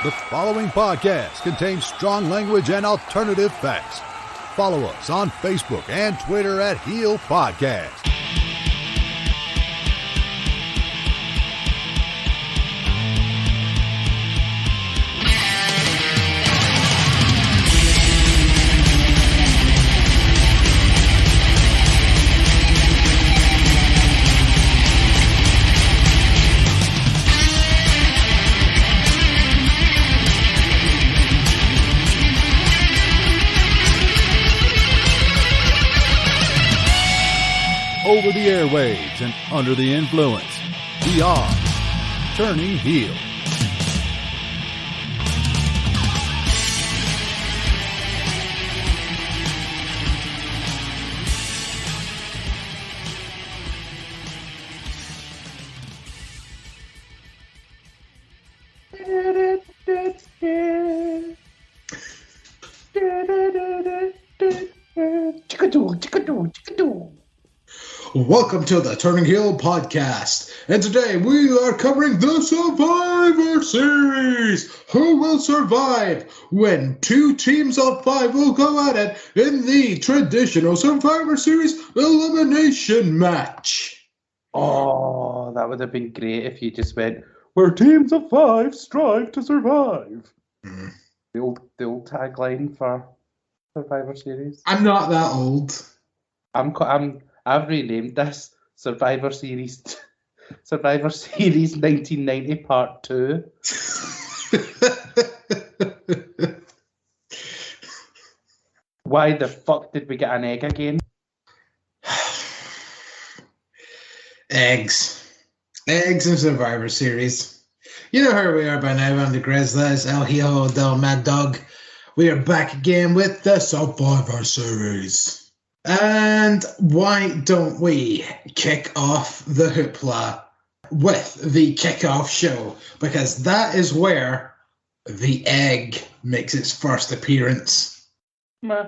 The following podcast contains strong language and alternative facts. Follow us on Facebook and Twitter at Heel Podcast. Over the airwaves and under the influence, we are Turning Heel. Welcome to the Turning Heel Podcast, and today we are covering the Survivor Series. Who will survive when two teams of five will go at it in the traditional Survivor Series elimination match? Oh, that would have been great if you just went, where teams of five strive to survive. The old tagline for Survivor Series. I'm not that old. I've renamed this Survivor Series 1990 Part 2. Why the fuck did we get an egg again? Eggs in Survivor Series. You know who we are by now. I'm the Grizzlies, El Hijo del Mad Dog. We are back again with the Survivor Series. And why don't we kick off the hoopla with the kickoff show? Because that is where the egg makes its first appearance. Meh.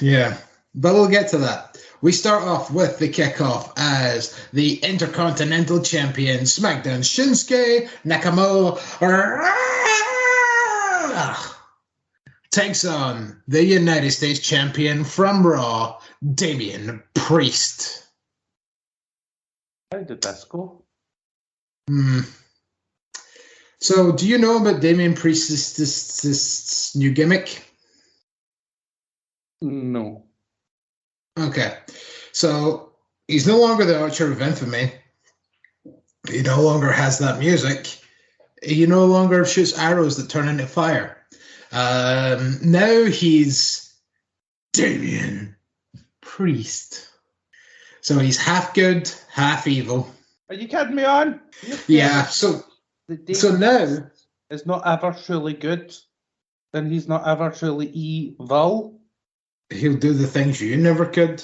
Yeah, but we'll get to that. We start off with the kickoff as the Intercontinental Champion Smackdown Shinsuke Nakamura takes on the United States Champion from Raw, Damien Priest. How did this go? So, do you know about Damien Priest's this new gimmick? No. Okay. So, he's no longer the Archer of Infamy. He no longer has that music. He no longer shoots arrows that turn into fire. Now he's Damien Priest. So he's half good, half evil. Are you kidding me on? Yeah, so now is not ever truly good, then he's not ever truly evil. He'll do the things you never could.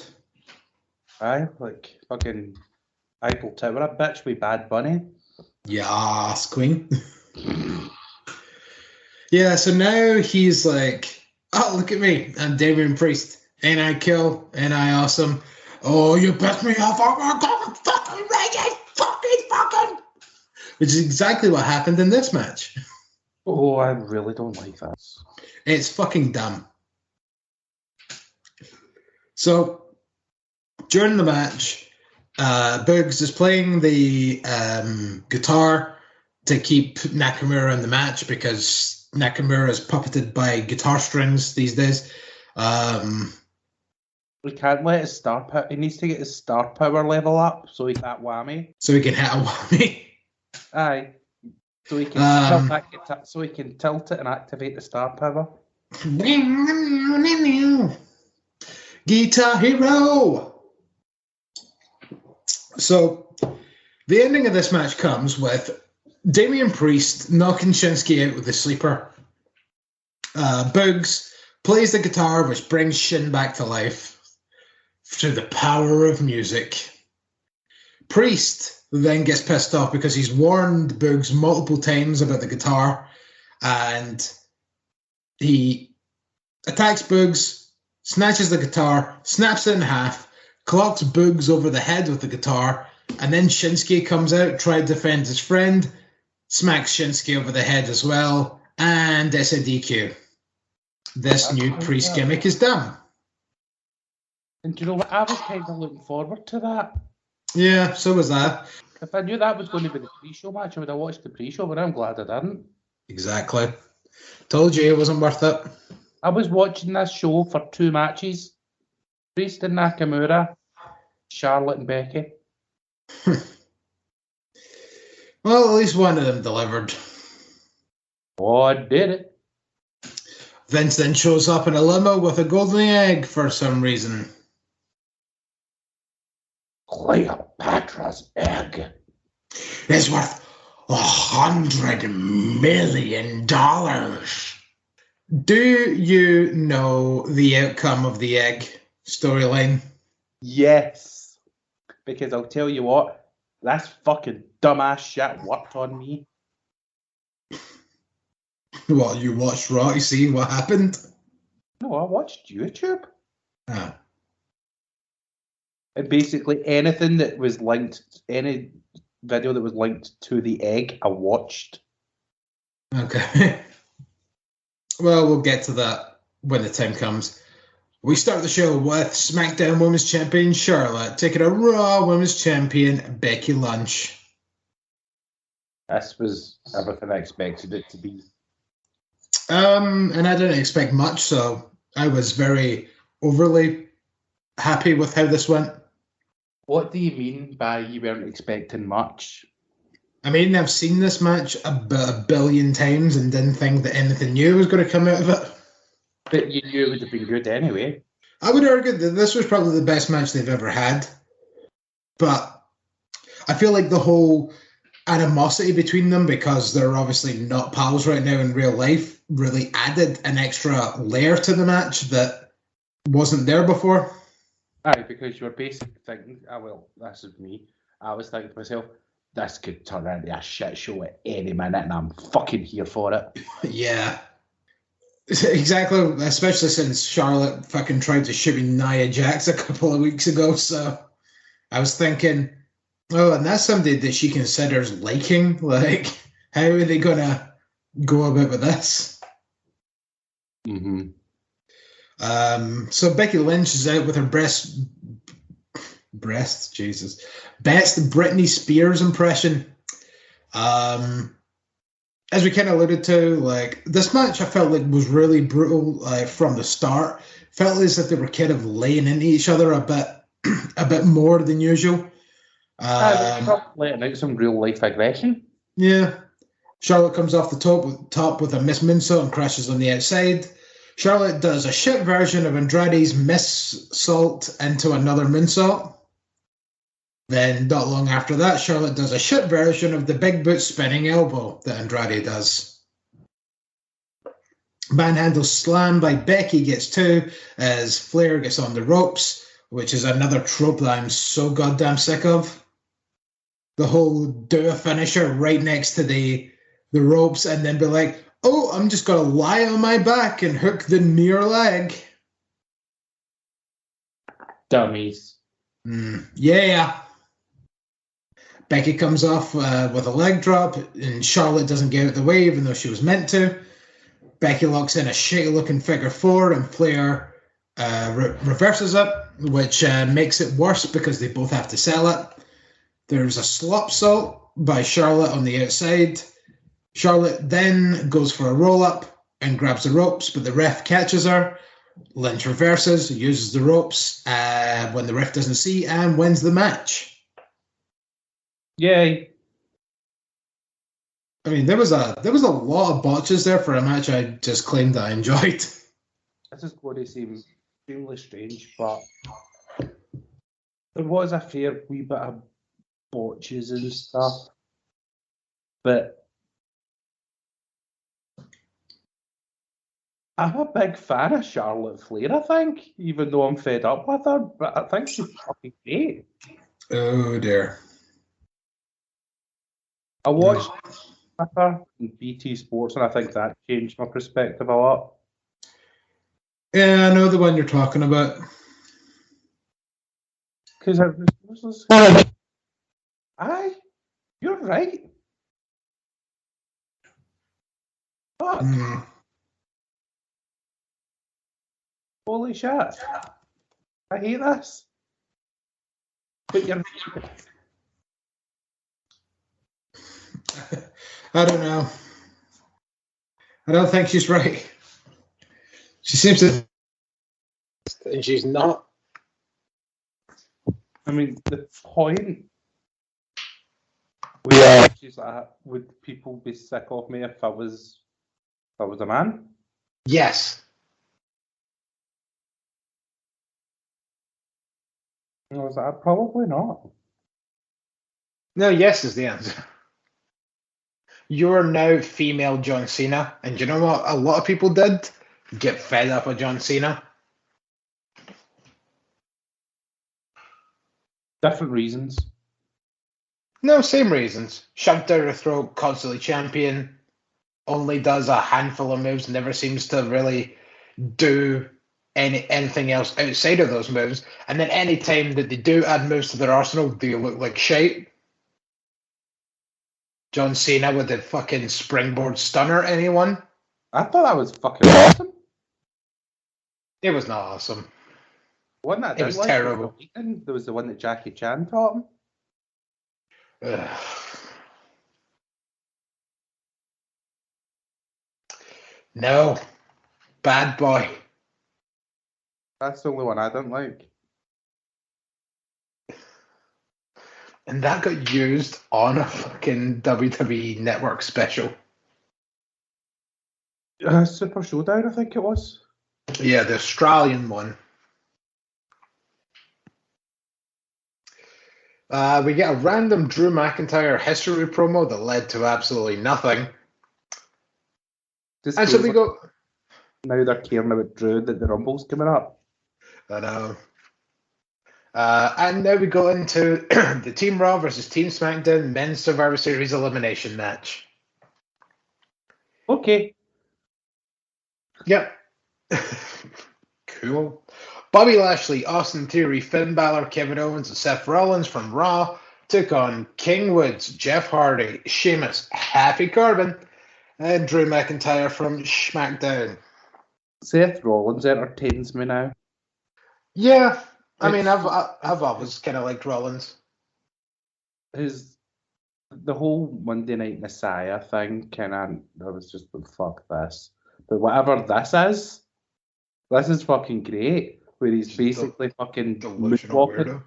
Aye, like fucking Eiffel Tower, a bitch with Bad Bunny. Yes, Queen. Yeah, so now he's like, oh, look at me. I'm Damien Priest. Ain't I cool? Ain't I awesome? Oh, you pissed me off. I'm going fucking raging. Fucking. Which is exactly what happened in this match. Oh, I really don't like that. It's fucking dumb. So, during the match, Boogs is playing the guitar to keep Nakamura in the match because Nakamura is puppeted by guitar strings these days. We can't let his star power. He needs to get his star power level up so he can whammy. So he can hit a whammy. Aye. So he can tilt it and activate the star power. Guitar Hero. So the ending of this match comes with Damien Priest knocking Shinsuke out with the sleeper. Boogs plays the guitar, which brings Shin back to life through the power of music. Priest then gets pissed off because he's warned Boogs multiple times about the guitar, and he attacks Boogs, snatches the guitar, snaps it in half, clocks Boogs over the head with the guitar, and then Shinsuke comes out, trying to defend his friend, smacks Shinsuke over the head as well, and it's a DQ. This new priest gimmick is done. And do you know what? I was kind of looking forward to that. Yeah, so was I. If I knew that was going to be the pre-show match, I would have watched the pre-show, but I'm glad I didn't. Exactly. Told you it wasn't worth it. I was watching this show for 2 matches. Priest and Nakamura, Charlotte and Becky. Well, at least one of them delivered. Oh, I did it. Vince then shows up in a limo with a golden egg for some reason. Cleopatra's egg. It's worth $100 million. Do you know the outcome of the egg storyline? Yes. Because I'll tell you what, that's fucking dumbass shit worked on me. What, you watched Raw to see what happened? No, I watched YouTube. Oh. And basically anything that was linked, any video that was linked to the egg, I watched. Okay. Well, we'll get to that when the time comes. We start the show with SmackDown Women's Champion Charlotte taking on Raw Women's Champion Becky Lynch. This was everything I expected it to be. And I didn't expect much, so I was very overly happy with how this went. What do you mean by you weren't expecting much? I mean, I've seen this match a billion times and didn't think that anything new was going to come out of it. But you knew it would have been good anyway. I would argue that this was probably the best match they've ever had. But I feel like the whole animosity between them, because they're obviously not pals right now in real life, really added an extra layer to the match that wasn't there before. Aye, because you were basically thinking, well, this is me. I was thinking to myself, this could turn into a shit show at any minute, and I'm fucking here for it. Yeah. Exactly, especially since Charlotte fucking tried to shoot Nia Jax a couple of weeks ago, so I was thinking, oh, and that's somebody that she considers liking. Like, how are they going to go about with this? Mm-hmm. So Becky Lynch is out with her best Britney Spears impression. As we kind of alluded to, like, this match I felt like was really brutal from the start. Felt as if they were kind of laying into each other a bit more than usual. Letting out some real life aggression. Yeah. Charlotte comes off the top with a miss moonsault and crashes on the outside. Charlotte does a shit version of Andrade's miss-salt into another moonsault. Then, not long after that, Charlotte does a shit version of the big boot spinning elbow that Andrade does. Manhandle slam by Becky gets 2 as Flair gets on the ropes, which is another trope that I'm so goddamn sick of. The whole do a finisher right next to the ropes and then be like, oh, I'm just going to lie on my back and hook the near leg. Dummies. Yeah. Becky comes off with a leg drop, and Charlotte doesn't get out of the way, even though she was meant to. Becky locks in a shitty-looking figure 4, and Flair reverses it, which makes it worse because they both have to sell it. There's a slop salt by Charlotte on the outside. Charlotte then goes for a roll-up and grabs the ropes, but the ref catches her. Lynch reverses, uses the ropes when the ref doesn't see, and wins the match. Yay. I mean, there was a lot of botches there for a match I just claimed I enjoyed. This is going to seem extremely strange, but there was a fair wee bit of botches and stuff. But I'm a big fan of Charlotte Flair, I think, even though I'm fed up with her, but I think she's fucking great. Oh, dear. I watched with her in BT Sports, and I think that changed my perspective a lot. Yeah, I know the one you're talking about. Because aye, you're right. Fuck. Holy shit. I hate this. But you're... I don't know. I don't think she's right. She seems to... And she's not. I mean, the point where she's like, would people be sick of me if I was a man? Yes. And I was like, probably not. No, yes is the answer. You're now female John Cena, and you know what a lot of people did? Get fed up with John Cena. Different reasons. No, same reasons. Shoved down her throat, constantly champion, only does a handful of moves, never seems to really do anything else outside of those moves. And then any time that they do add moves to their arsenal, they look like shite. John Cena with the fucking springboard stunner, anyone? I thought that was fucking awesome. It was not awesome. Wasn't that It was terrible. There was the one that Jackie Chan taught him. Ugh. No. Bad boy. That's the only one I don't like. And that got used on a fucking WWE Network special. Super Showdown, I think it was. Yeah, the Australian one. We get a random Drew McIntyre history promo that led to absolutely nothing. Just And so we go... Now they're caring about Drew that the Rumble's coming up. I know. And now we go into the Team Raw versus Team SmackDown Men's Survivor Series elimination match. Okay. Yep. Cool. Bobby Lashley, Austin Theory, Finn Balor, Kevin Owens, and Seth Rollins from Raw took on King Woods, Jeff Hardy, Sheamus, Happy Corbin, and Drew McIntyre from SmackDown. Seth Rollins entertains me now. Yeah, I mean, I've always kind of liked Rollins. The whole Monday Night Messiah thing, I was just like, fuck this. But whatever this is fucking great. Where he's basically fucking moonwalking.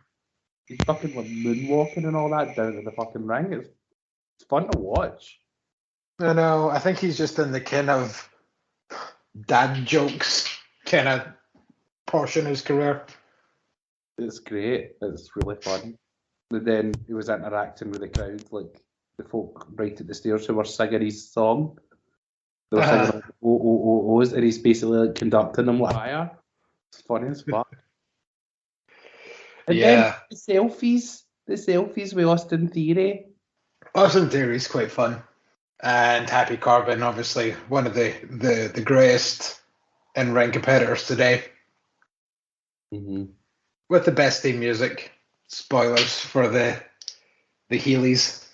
He's fucking like moonwalking and all that down to the fucking ring. It's fun to watch. I know. I think he's just in the kind of dad jokes kind of portion of his career. It's great. It's really fun. And then he was interacting with the crowd, like the folk right at the stairs who were singing his song. They were singing like, oh, and he's basically like conducting them like fire. It's funny as fuck. And then the selfies with Austin Theory. Austin Theory is quite fun. And Happy Corbin, obviously, one of the greatest in-ring competitors today. Mm-hmm. With the best theme music. Spoilers for the Heelys.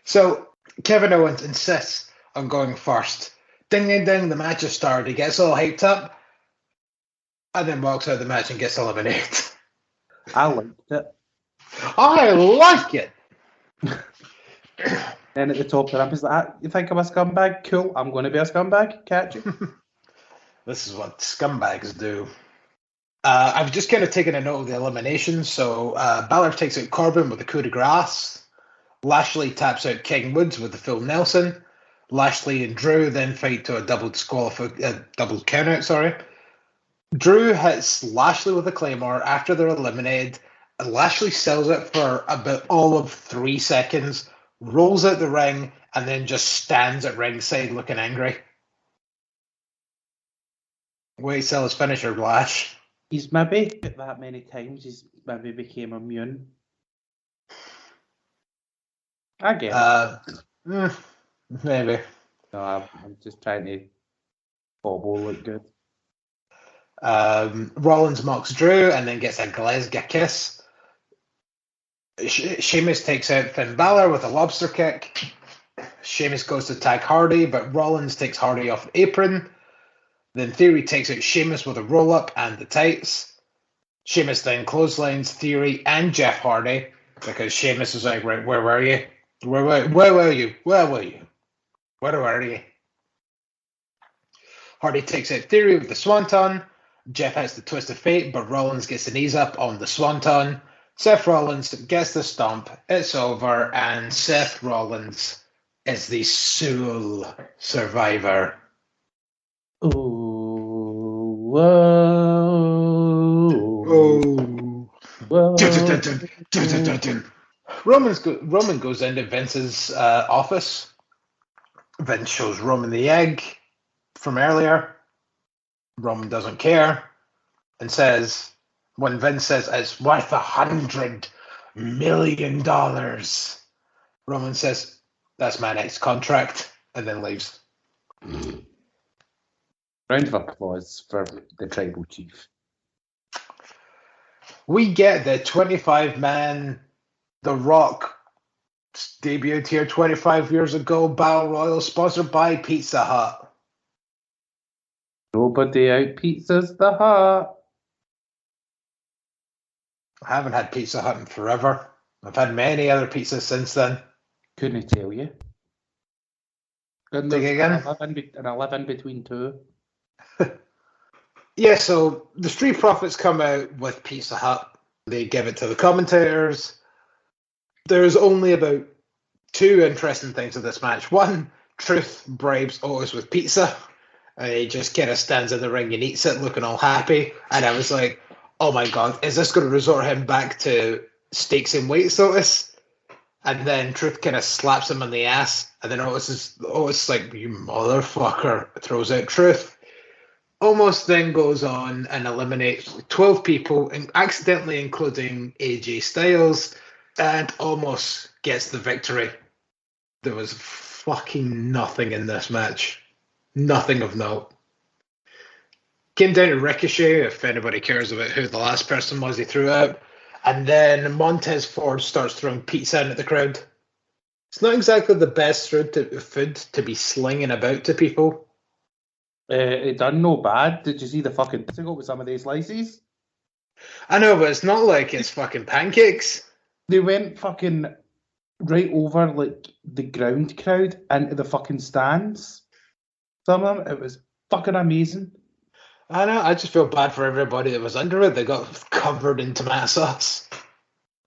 So, Kevin Owens insists on going first. Ding, ding, ding, the match has started. He gets all hyped up. And then walks out of the match and gets eliminated. I liked it. I like it. Then at the top of the ramp, he's like, you think I'm a scumbag? Cool, I'm going to be a scumbag. Catch you. This is what scumbags do. I've just kind of taken a note of the eliminations. So Balor takes out Corbin with a coup de grace. Lashley taps out King Woods with the full Nelson. Lashley and Drew then fight to a double countout. Drew hits Lashley with a Claymore after they're eliminated. And Lashley sells it for about all of 3 seconds, rolls out the ring, and then just stands at ringside looking angry. Wait till his finisher, Lash. He's maybe that many times. He's maybe became immune. I get it. Maybe. No, I'm just trying to bobble look good. Rollins mocks Drew and then gets a Glasgow kiss. Sheamus takes out Finn Balor with a lobster kick. Sheamus goes to attack Hardy, but Rollins takes Hardy off the apron. Then Theory takes out Sheamus with a roll-up and the tights. Sheamus then clotheslines Theory and Jeff Hardy because Sheamus is like, right, where were you? Where were you? Where were you? Where were you? Hardy takes out Theory with the Swanton. Jeff has the Twist of Fate, but Rollins gets the knees up on the Swanton. Seth Rollins gets the stomp. It's over, and Seth Rollins is the sole survivor. Oh, whoa. Oh. Whoa. Roman goes into Vince's office. Vince shows Roman the egg from earlier. Roman doesn't care and says, when Vince says it's worth $100 million, Roman says, that's my next contract, and then leaves. Round of applause for the tribal chief. We get the 25-man The Rock debuted here 25 years ago Battle Royal, sponsored by Pizza Hut. Nobody out pizzas the Hut. I haven't had Pizza Hut in forever. I've had many other pizzas since then. Couldn't tell you. Dig again? And I live in between two. Yeah, so the Street Profits come out with Pizza Hut. They give it to the commentators. There's only about two interesting things of this match. One, Truth bribes Otis with pizza. And he just kind of stands in the ring and eats it, looking all happy. And I was like, oh my God, is this going to resort him back to stakes and weights, Otis? And then Truth kind of slaps him on the ass. And then Otis is like, you motherfucker, throws out Truth. Almost then goes on and eliminates 12 people, accidentally including AJ Styles, and almost gets the victory. There was fucking nothing in this match. Nothing of note. Came down to Ricochet, if anybody cares about who the last person was he threw out. And then Montez Ford starts throwing pizza in at the crowd. It's not exactly the best food to be slinging about to people. It done no bad. Did you see the fucking pizza with some of these slices? I know, but it's not like it's fucking pancakes. They went fucking right over like the ground crowd into the fucking stands. Some of them, it was fucking amazing. I know, I just feel bad for everybody that was under it. They got covered in tomato sauce.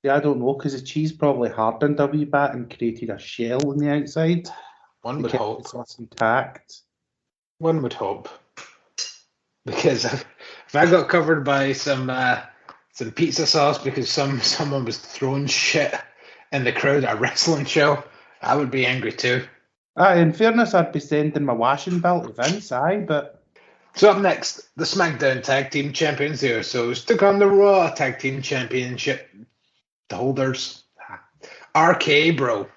Yeah, I don't know, because the cheese probably hardened a wee bit and created a shell on the outside. One would hope. The sauce intact. One would hope. Because if I got covered by some pizza sauce because someone was throwing shit in the crowd at a wrestling show, I would be angry too. In fairness, I'd be sending my washing bill to Vince, but... So up next, the Smackdown Tag Team Champions, the Usos, took on the Raw Tag Team Championship holders. RK Bro.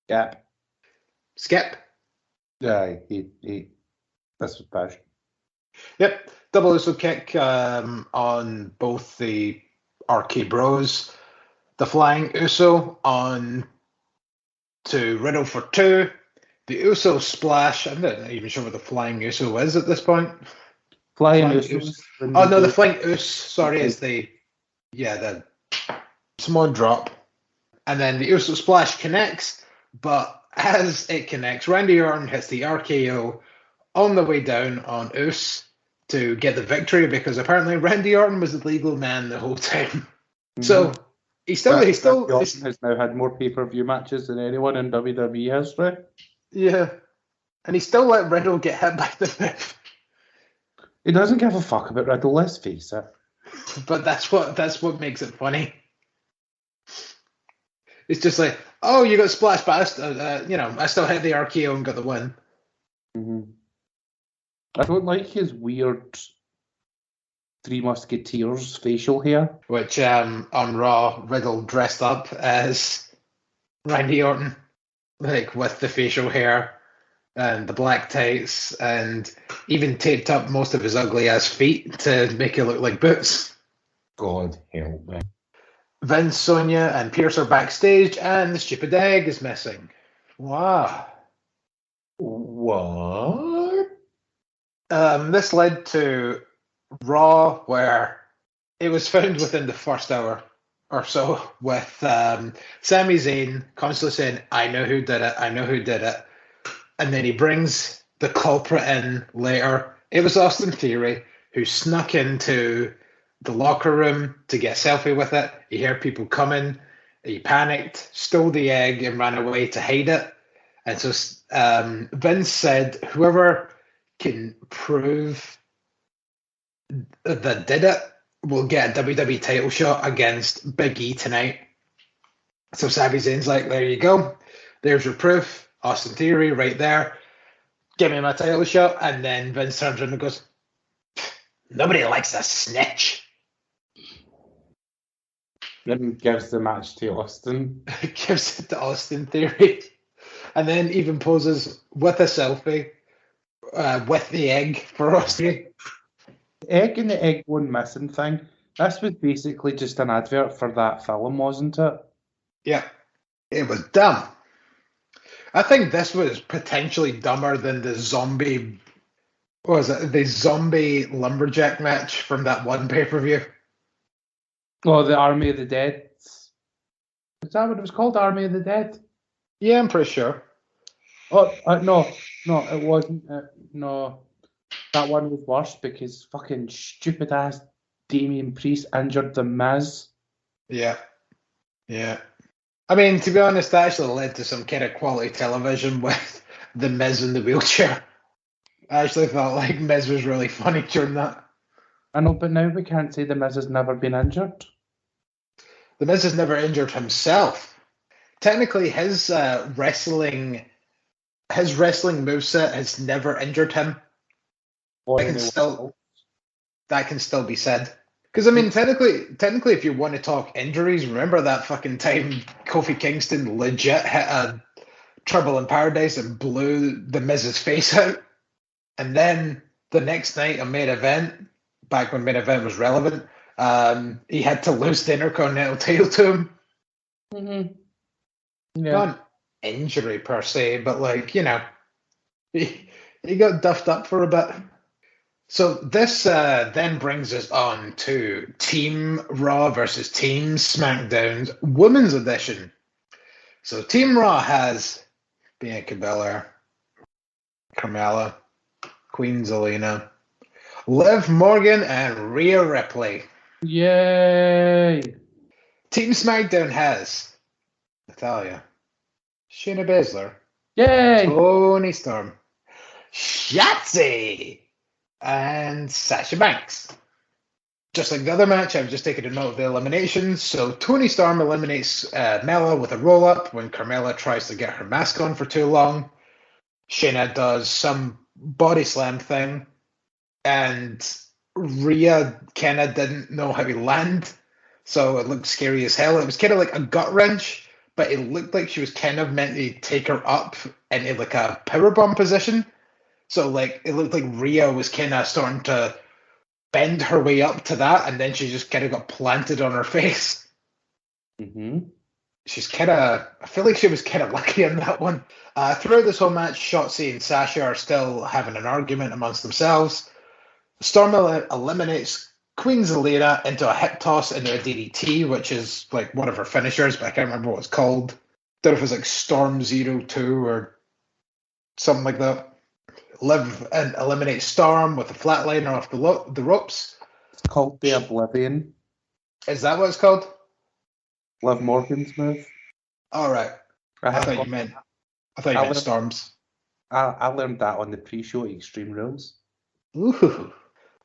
Yep. Skip. Yeah, this was bad. Yep. Double Uso kick on both the RK Bros. The Flying Uso on to Riddle for 2. The Uso splash. I'm not even sure what the Flying Uso is at this point. Flying Uso. Oh no, the Flying Us. Sorry, is the Samoan drop, and then the Uso splash connects. But as it connects, Randy Orton hits the RKO on the way down on Us to get the victory because apparently Randy Orton was the legal man the whole time. Mm-hmm. So he still has now had more pay-per-view matches than anyone in WWE history. Yeah, and he still let Riddle get hit by the whip. He doesn't give a fuck about Riddle, let's face it. But that's what makes it funny. It's just like, oh, you got splashed, but I still hit the RKO and got the win. Mm-hmm. I don't like his weird Three Musketeers facial hair. Which on Raw, Riddle dressed up as Randy Orton, like with the facial hair and the black tights, and even taped up most of his ugly ass feet to make it look like boots. God help me. Vince, Sonya, and Pierce are backstage, and the stupid egg is missing. Wow. What? This led to Raw, where it was found within the first hour or so with Sami Zayn constantly saying, I know who did it, I know who did it. And then he brings the culprit in later. It was Austin Theory who snuck into the locker room to get a selfie with it. He heard people coming. He panicked, stole the egg, and ran away to hide it. And so Vince said, whoever can prove that did it will get a WWE title shot against Big E tonight. So Sami Zayn's like, there you go. There's your proof. Austin Theory right there. Give me my title shot. And then Vince turns around and goes, nobody likes a snitch. Then gives the match to Austin. Gives it to Austin Theory. And then even poses with a selfie with the egg for Austin. Egg and the egg one missing thing. This was basically just an advert for that film, wasn't it? Yeah. It was dumb. I think this was potentially dumber than the zombie lumberjack match from that one pay-per-view. Oh, the Army of the Dead. Is that what it was called? Army of the Dead? Yeah, I'm pretty sure. Oh, no, it wasn't. No, that one was worse because fucking stupid ass Damien Priest injured the Miz. Yeah. I mean, to be honest, that actually led to some kind of quality television with the Miz in the wheelchair. I actually felt like Miz was really funny during that. I know, but now we can't say the Miz has never been injured. The Miz has never injured himself. Technically, his wrestling moveset has never injured him. That can still be said. Because, I mean, technically, if you want to talk injuries, remember that fucking time Kofi Kingston legit hit a Trouble in Paradise and blew the Miz's face out? And then the next night on Main Event, back when Main Event was relevant, he had to lose the Intercontinental title to him. Mm-hmm. Yeah. Not an injury per se, but like, you know, he got duffed up for a bit. So this then brings us on to Team Raw versus Team SmackDown's Women's Edition. So Team Raw has Bianca Belair, Carmella, Queen Zelina, Liv Morgan, and Rhea Ripley. Yay! Team SmackDown has Natalya, Shayna Baszler, Yay! Toni Storm, Shotzi, and Sasha Banks. Just like the other match, I've just taken a note of the eliminations. So Toni Storm eliminates Mella with a roll-up when Carmella tries to get her mask on for too long. Shayna does some body slam thing, and Rhea kind of didn't know how to land, so it looked scary as hell. It was kind of like a gut wrench, but it looked like she was kind of meant to take her up into like a powerbomb position. So like it looked like Rhea was kind of starting to bend her way up to that, and then she just kind of got planted on her face. Mm-hmm. I feel like she was kind of lucky on that one. Throughout this whole match, Shotzi and Sasha are still having an argument amongst themselves. Storm eliminates Queen Zelina into a hip toss into a DDT, which is like one of her finishers, but I can't remember what it's called. Don't know if it's like Storm 02 or something like that. Liv and eliminates Storm with a flatliner off the ropes. It's called the Oblivion. Is that what it's called? Liv Morgan's move. All right. I thought you meant Storms. I learned that on the pre-show Extreme Rules. Ooh.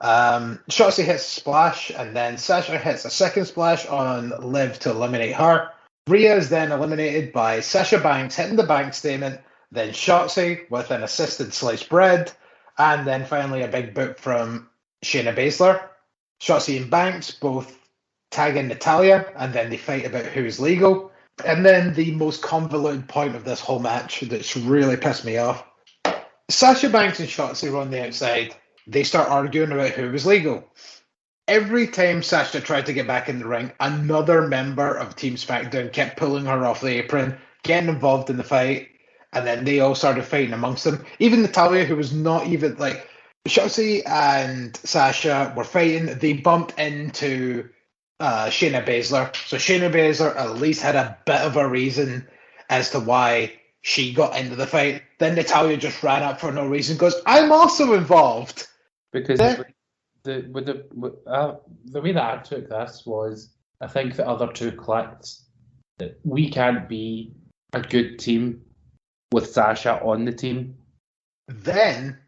Shotzi hits a splash, and then Sasha hits a second splash on Liv to eliminate her. Rhea is then eliminated by Sasha Banks hitting the bank statement, then Shotzi with an assisted sliced bread, and then finally a big boot from Shayna Baszler. Shotzi and Banks both tagging Natalya, and then they fight about who's legal. And then the most convoluted point of this whole match that's really pissed me off. Sasha Banks and Shotzi were on the outside. They start arguing about who was legal. Every time Sasha tried to get back in the ring, another member of Team SmackDown kept pulling her off the apron, getting involved in the fight. And then they all started fighting amongst them. Even Natalya, who was not even like Shotzi and Sasha were fighting. They bumped into Shayna Baszler. So Shayna Baszler at least had a bit of a reason as to why she got into the fight. Then Natalya just ran up for no reason because I'm also involved. Because the way that I took this was, I think the other two clicked that we can't be a good team with Sasha on the team. Then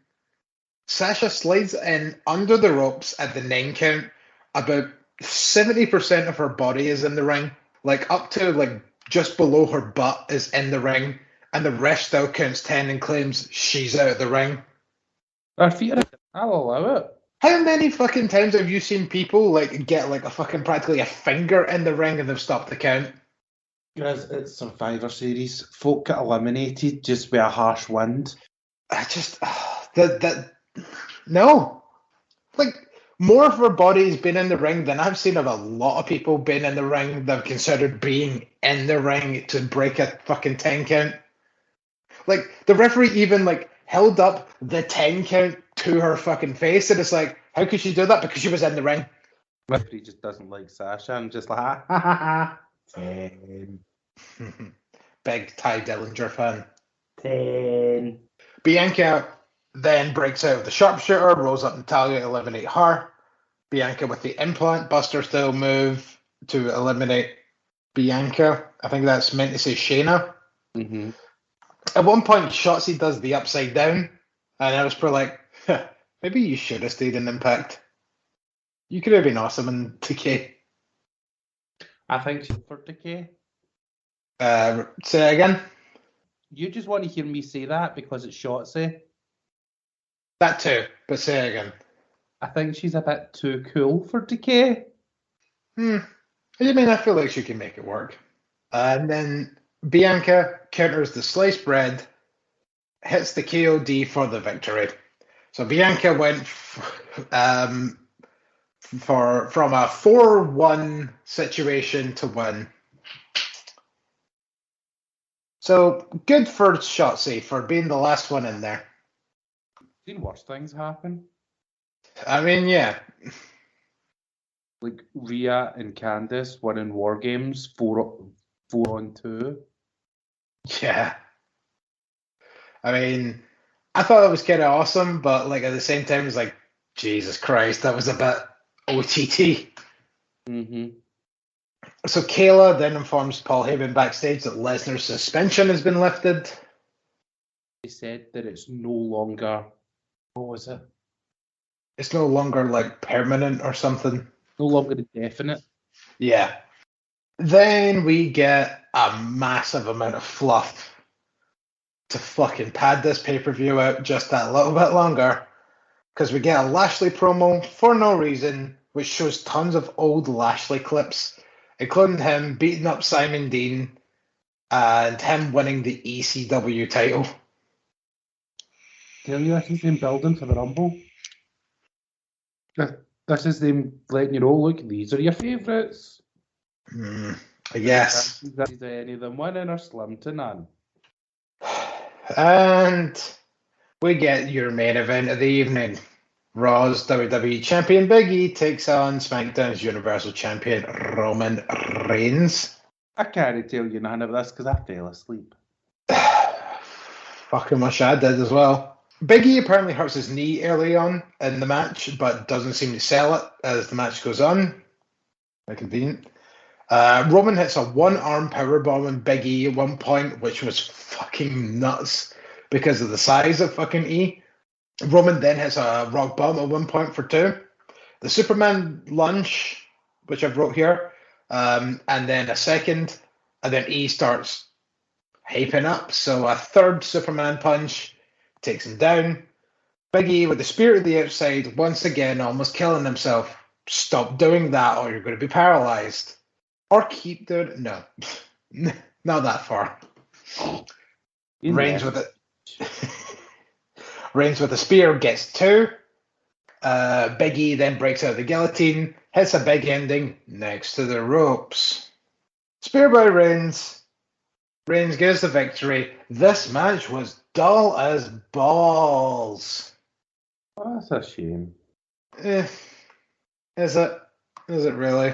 Sasha slides in under the ropes at the 9 count. About 70% of her body is in the ring. Like up to like just below her butt is in the ring. And the ref still counts 10 and claims she's out of the ring. Our feet are, I'll allow it. How many fucking times have you seen people like get like a fucking practically a finger in the ring and they've stopped the count? Guys, it's Survivor Series. Folk get eliminated just with a harsh wind. I just no. Like more of her body's been in the ring than I've seen of a lot of people being in the ring that have considered being in the ring to break a fucking 10 count. Like the referee even like held up the 10 count to her fucking face, and it's like, how could she do that? Because she was in the ring. Referee just doesn't like Sasha and just like, ha ha ha. 10. Big Ty Dillinger fan. 10. Bianca then breaks out of the sharpshooter, rolls up Natalya to eliminate her. Bianca with the implant buster still move to eliminate Bianca. I think that's meant to say Shayna. Mm-hmm. At one point, Shotzi does the upside down, and I was pretty like, maybe you should have stayed in Impact. You could have been awesome in 2K. I think she's for Decay. Say that again? You just want to hear me say that because it's Shotzi. That too, but say it again. I think she's a bit too cool for Decay. I mean, I feel like she can make it work. And then Bianca counters the sliced bread, hits the KOD for the victory. So Bianca went from a 4-1 situation to win. So good for Shotzi for being the last one in there. Seen worse things happen. I mean, yeah. Like Rhea and Candice winning War Games 4-on-2. Yeah. I mean, I thought it was kind of awesome, but like at the same time, it's like, Jesus Christ, that was a bit OTT. Mm-hmm. So Kayla then informs Paul Heyman backstage that Lesnar's suspension has been lifted. They said that it's no longer, what was it? It's no longer like permanent or something. No longer indefinite. Yeah. Then we get a massive amount of fluff to fucking pad this pay-per-view out just that little bit longer. Because we get a Lashley promo for no reason, which shows tons of old Lashley clips, including him beating up Simon Dean and him winning the ECW title. Tell you this is them building for the Rumble. This is them letting you know, look, these are your favourites. I guess. Is any of them winning or slim to none? And we get your main event of the evening. Raw's WWE Champion Big E takes on SmackDown's Universal Champion Roman Reigns. I can't tell you none of this because I fell asleep. Fucking wish I did as well. Big E apparently hurts his knee early on in the match, but doesn't seem to sell it as the match goes on. Very convenient. Roman hits a one-arm powerbomb on Big E at one point, which was fucking nuts because of the size of fucking E. Roman then hits a rock bomb at one point for 2. The Superman lunge, which I've wrote here, and then a second, and then E starts hyping up. So a third Superman punch takes him down. Big E with the spear to the outside, once again almost killing himself. Stop doing that or you're going to be paralyzed. Or keep doing it. No. Not that far. Reigns with it. Reigns with a spear gets 2. Big E then breaks out of the guillotine, hits a big ending next to the ropes. Spear by Reigns. Reigns gets the victory. This match was dull as balls. Oh, that's a shame. Is it? Is it really?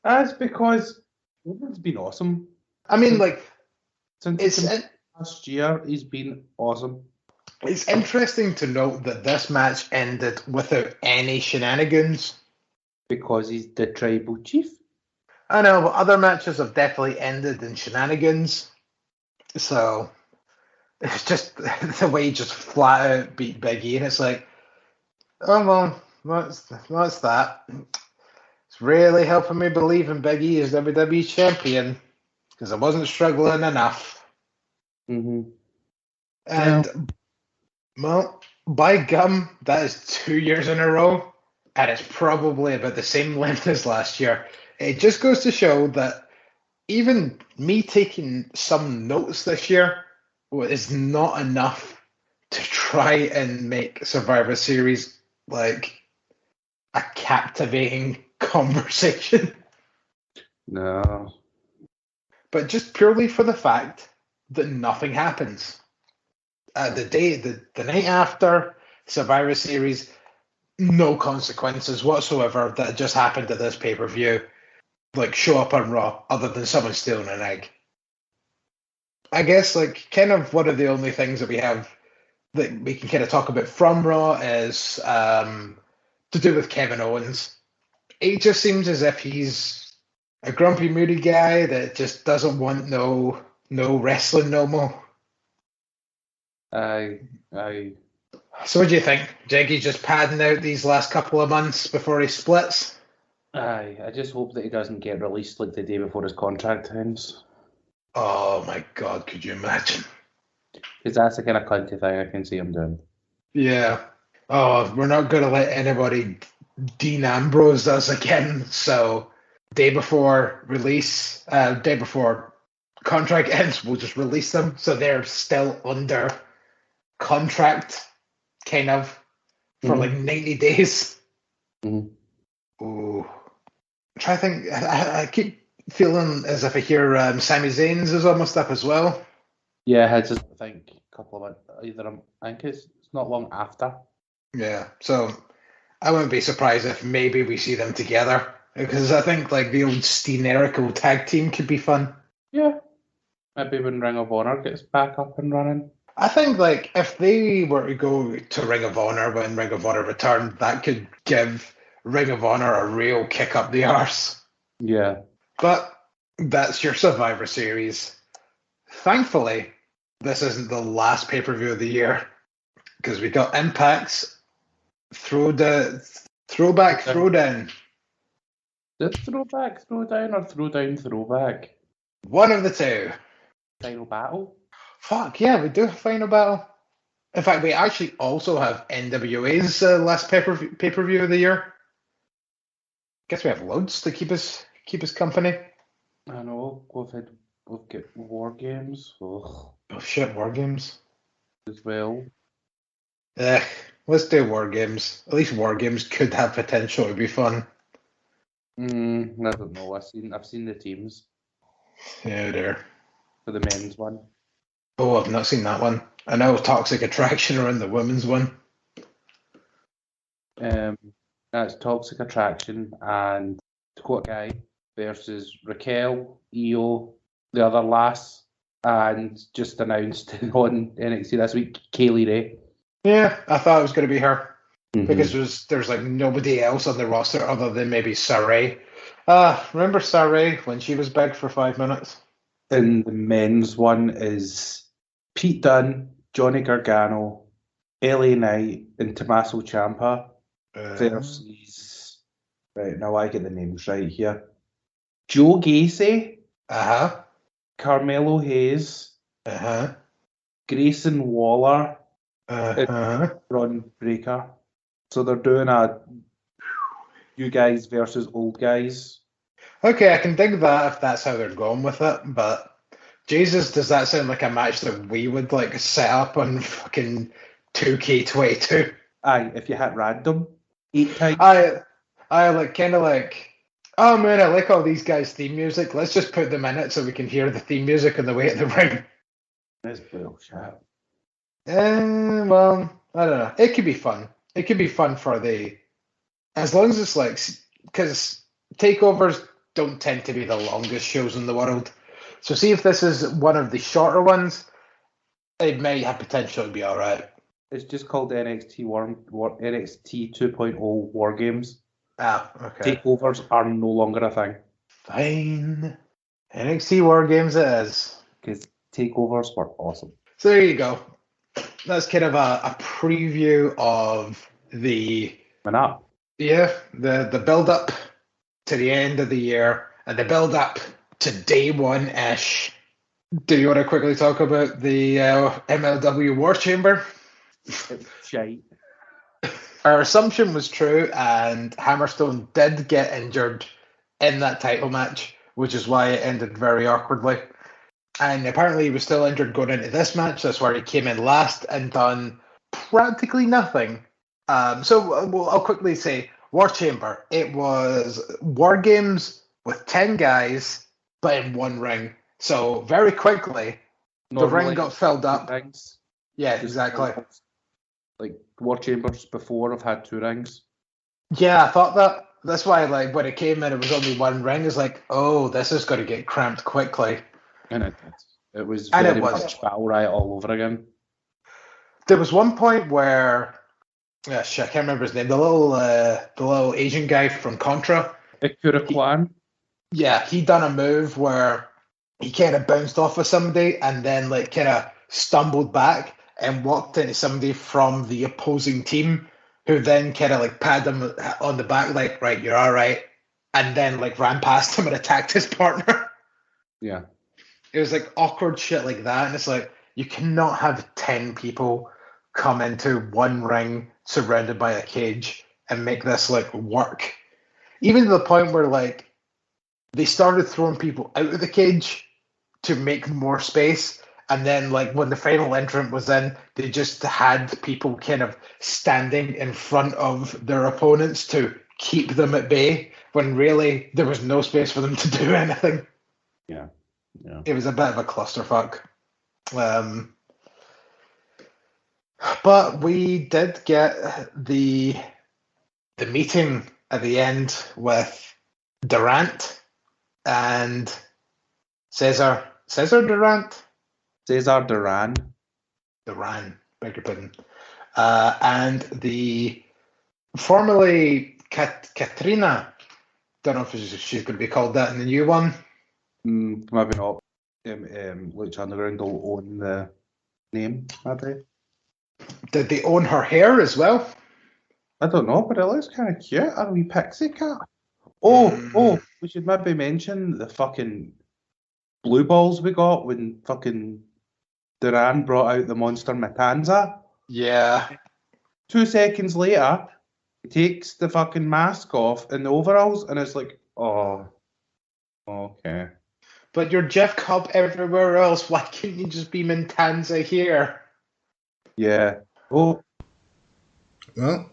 That's because it's been awesome. I mean, like, Since last year, he's been awesome. it's interesting to note that this match ended without any shenanigans. Because he's the tribal chief. I know, but other matches have definitely ended in shenanigans. So it's just the way he just flat out beat Big E, and it's like, oh well, what's that? It's really helping me believe in Big E as WWE champion because I wasn't struggling enough. Mm-hmm. And well, by gum, that is 2 years in a row, and it's probably about the same length as last year. It just goes to show that even me taking some notes this year is not enough to try and make Survivor Series like a captivating conversation. No. But just purely for the fact that nothing happens. The night after Survivor Series, no consequences whatsoever that just happened at this pay-per-view. Like, show up on Raw, other than someone stealing an egg. I guess, like, kind of one of the only things that we have that we can kind of talk about from Raw is to do with Kevin Owens. It just seems as if he's a grumpy, moody guy that just doesn't want no wrestling no more. So what do you think? Jiggy's just padding out these last couple of months before he splits? I just hope that he doesn't get released like the day before his contract ends. Oh my God, could you imagine? Because that's the kind of cunty thing I can see him doing. Yeah. Oh, we're not going to let anybody Dean Ambrose us again. So day before release, day before contract ends, we'll just release them. So they're still under contract, kind of, for like 90 days. Mm-hmm. Ooh. Try to think. I keep feeling as if I hear Sami Zayn's is almost up as well. Yeah, I just think a couple of either. I think it's not long after. Yeah, so I wouldn't be surprised if maybe we see them together because I think like the old Steen Erico tag team could be fun. Yeah, maybe when Ring of Honor gets back up and running. I think like if they were to go to Ring of Honor when Ring of Honor returned, that could give Ring of Honor a real kick up the arse. Yeah. But that's your Survivor Series. Thankfully, this isn't the last pay-per-view of the year because we got Impact's Throwback Throwdown. Is it Throwback Throwdown or Throwdown Throwback? One of the two. Final Battle? Fuck, yeah, we do have Final Battle. In fact, we actually also have NWA's last pay-per-view of the year. Guess we have loads to keep us company. I know, we've got War Games. Oh shit, War Games. As well. Let's do War Games. At least War Games could have potential to be fun. I don't know. I've seen the teams. Yeah, there. For the men's one. Oh, I've not seen that one. I know Toxic Attraction are in the women's one. That's Toxic Attraction and Dakota Kai versus Raquel, Io, the other lass, and just announced on NXT this week, Kaylee Ray. Yeah, I thought it was going to be her because there's like nobody else on the roster other than maybe Saray. Remember Saray when she was big for 5 minutes? And the men's one is Pete Dunne, Johnny Gargano, LA Knight, and Tommaso Ciampa versus. Right, now I get the names right here. Joe Gacy. Carmelo Hayes. Grayson Waller. And Ron Breakker. So they're doing a you guys versus old guys. Okay, I can dig that if that's how they're going with it, but Jesus, does that sound like a match that we would like set up on fucking 2K22? Aye, if you hit random 8 times. I like kind of like Oh man, I like all these guys' theme music. Let's just put them in it so we can hear the theme music on the way to the ring. That's bullshit. Well, I don't know. It could be fun. It could be fun for as long as it's like, because takeovers don't tend to be the longest shows in the world. So see if this is one of the shorter ones, it may have potential to be all right. It's just called NXT NXT 2.0 War Games. Ah, okay. Takeovers are no longer a thing. Fine. NXT War Games it is. Because takeovers were awesome. So there you go. That's kind of a preview of the build up to the end of the year and the build up to day one-ish. Do you want to quickly talk about the MLW War Chamber? Shite. Our assumption was true, and Hammerstone did get injured in that title match, which is why it ended very awkwardly. And apparently he was still injured going into this match. That's why he came in last and done practically nothing. I'll quickly say, War Chamber. It was War Games with 10 guys, but in one ring. So very quickly, the ring got filled up. Rings. Yeah, exactly. Like War Chambers before have had 2 rings. Yeah, I thought that. That's why, like, when it came in, it was only one ring. It's like, oh, this is going to get cramped quickly. And it did. It was very much Battle Riot all over again. There was one point where, I can't remember his name. The little Asian guy from Contra. Ikura Kwan. Yeah, he done a move where he kind of bounced off of somebody and then like kind of stumbled back and walked into somebody from the opposing team, who then kind of like patted him on the back, like, right, you're all right, and then like ran past him and attacked his partner. Yeah. It was like awkward shit like that, and it's like, you cannot have 10 people come into one ring surrounded by a cage and make this like work. Even to the point where like they started throwing people out of the cage to make more space. And then, like, when the final entrant was in, they just had people kind of standing in front of their opponents to keep them at bay, when really there was no space for them to do anything. Yeah. It was a bit of a clusterfuck. But we did get the meeting at the end with Durant and Cesar Durant. Cesar Duran, beg your pardon. And the formerly Katrina, don't know if she's going to be called that in the new one. Maybe not. Lucha Underground will own the name, maybe. Did they own her hair as well? I don't know, but it looks kind of cute. A wee pixie cat. Oh, we should maybe mention the fucking blue balls we got when fucking Duran brought out the monster Matanza. Yeah. 2 seconds later, he takes the fucking mask off and the overalls, and it's like, oh, okay. But you're Jeff Cobb everywhere else. Why can't you just be Matanza here? Yeah. Oh. Well,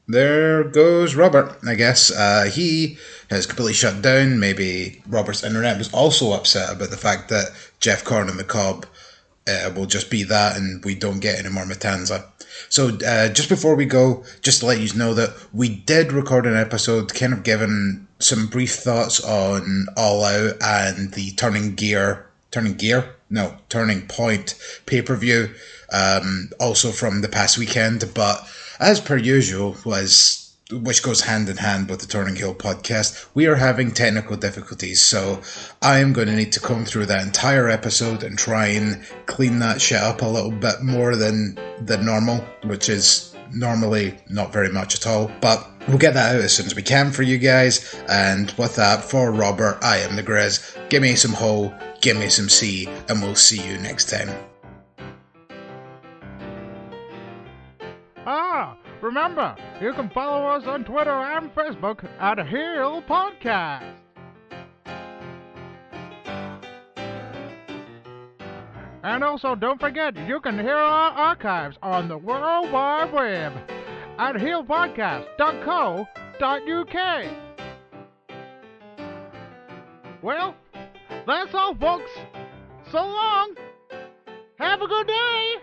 there goes Robert, I guess. He has completely shut down. Maybe Robert's internet was also upset about the fact that Jeff Corn and the Cobb will just be that and we don't get any more Matanza. So just before we go, just to let you know that we did record an episode kind of giving some brief thoughts on All Out and the Turning Point pay-per-view, also from the past weekend. But as per usual, which goes hand in hand with the Turning Heel podcast, we are having technical difficulties, so I am going to need to comb through that entire episode and try and clean that shit up a little bit more than normal, which is normally not very much at all, but we'll get that out as soon as we can for you guys. And with that, for Robert, I am the Grizz. Give me some Ho, give me some C, and we'll see you next time. Remember, you can follow us on Twitter and Facebook at Heel Podcast. And also, don't forget, you can hear our archives on the World Wide Web at heelpodcast.co.uk. Well, that's all, folks. So long. Have a good day.